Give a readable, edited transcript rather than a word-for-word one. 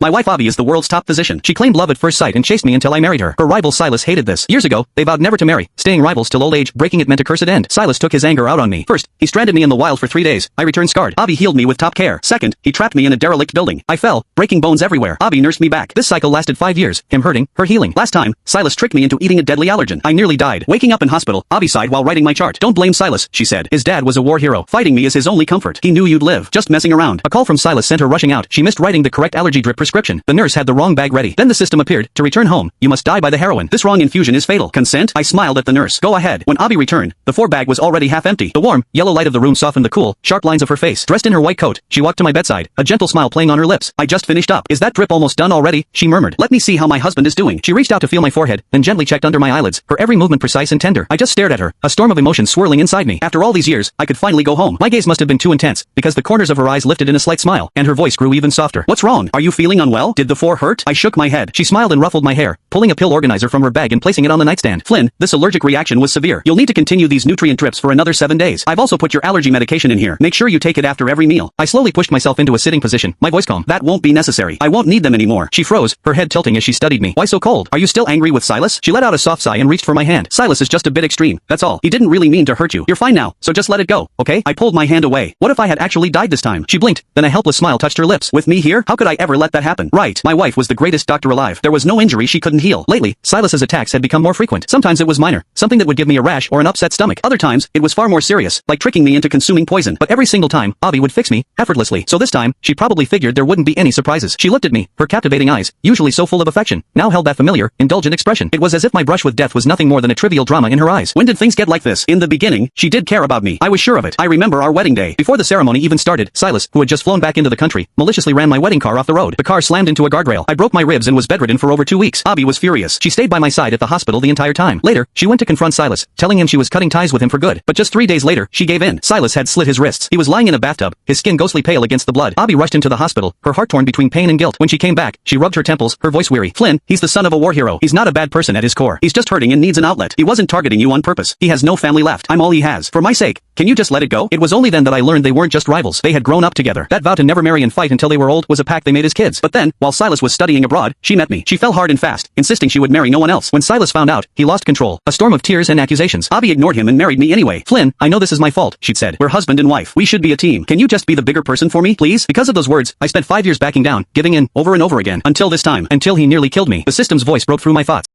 My wife Abby is the world's top physician. She claimed love at first sight and chased me until I married her. Her rival Silas hated this. Years ago, they vowed never to marry, staying rivals till old age. Breaking it meant a cursed end. Silas took his anger out on me. First, he stranded me in the wild for 3 days. I returned scarred. Abby healed me with top care. Second, he trapped me in a derelict building. I fell, breaking bones everywhere. Abby nursed me back. This cycle lasted 5 years. Him hurting, her healing. Last time, Silas tricked me into eating a deadly allergen. I nearly died. Waking up in hospital, Abby sighed while writing my chart. Don't blame Silas, she said. His dad was a war hero. Fighting me is his only comfort. He knew you'd live. Just messing around. A call from Silas sent her rushing out. She missed writing the correct allergy drip prescription. The nurse had the wrong bag ready. Then the system appeared. To return home, you must die by the heroin. This wrong infusion is fatal. Consent? I smiled at the nurse. Go ahead. When Abby returned, the 4-bag was already half empty. The warm, yellow light of the room softened the cool, sharp lines of her face. Dressed in her white coat, she walked to my bedside, a gentle smile playing on her lips. I just finished up. Is that drip almost done already? She murmured. Let me see how my husband is doing. She reached out to feel my forehead, then gently checked under my eyelids, her every movement precise and tender. I just stared at her, a storm of emotion swirling inside me. After all these years, I could finally go home. My gaze must have been too intense, because the corners of her eyes lifted in a slight smile, and her voice grew even softer. What's wrong? Are you feeling unwell? Did the 4 hurt? I shook my head. She smiled and ruffled my hair, pulling a pill organizer from her bag and placing it on the nightstand. Flynn, this allergic reaction was severe. You'll need to continue these nutrient drips for another 7 days. I've also put your allergy medication in here. Make sure you take it after every meal. I slowly pushed myself into a sitting position, my voice calm. That won't be necessary. I won't need them anymore. She froze, her head tilting as she studied me. Why so cold? Are you still angry with Silas? She let out a soft sigh and reached for my hand. Silas is just a bit extreme, that's all. He didn't really mean to hurt you. You're fine now, so just let it go, okay? I pulled my hand away. What if I had actually died this time? She blinked, then a helpless smile touched her lips. With me here? How could I ever let that happen? Right. My wife was the greatest doctor alive. There was no injury she couldn't heal. Lately, Silas's attacks had become more frequent. Sometimes it was minor, something that would give me a rash or an upset stomach. Other times, it was far more serious, like tricking me into consuming poison. But every single time, Abby would fix me, effortlessly. So this time, she probably figured there wouldn't be any surprises. She looked at me, her captivating eyes, usually so full of affection, now held that familiar, indulgent expression. It was as if my brush with death was nothing more than a trivial drama in her eyes. When did things get like this? In the beginning, she did care about me. I was sure of it. I remember our wedding day. Before the ceremony even started, Silas, who had just flown back into the country, maliciously ran my wedding car off the road. The car slammed into a guardrail. I broke my ribs and was bedridden for over 2 weeks. Abby was furious. She stayed by my side at the hospital the entire time. Later, she went to confront Silas, telling him she was cutting ties with him for good. But just 3 days later, she gave in. Silas had slit his wrists. He was lying in a bathtub, his skin ghostly pale against the blood. Abby rushed into the hospital, her heart torn between pain and guilt. When she came back, she rubbed her temples, her voice weary. Flynn, he's the son of a war hero. He's not a bad person at his core. He's just hurting and needs an outlet. He wasn't targeting you on purpose. He has no family left. I'm all he has. For my sake, can you just let it go? It was only then that I learned they weren't just rivals. They had grown up together. That vow to never marry and fight until they were old was a pact they made as kids. But then, while Silas was studying abroad, she met me. She fell hard and fast, insisting she would marry no one else. When Silas found out, he lost control. A storm of tears and accusations. Abby ignored him and married me anyway. Flynn, I know this is my fault, she'd said. We're husband and wife. We should be a team. Can you just be the bigger person for me, please? Because of those words, I spent 5 years backing down, giving in, over and over again. Until this time. Until he nearly killed me. The system's voice broke through my thoughts.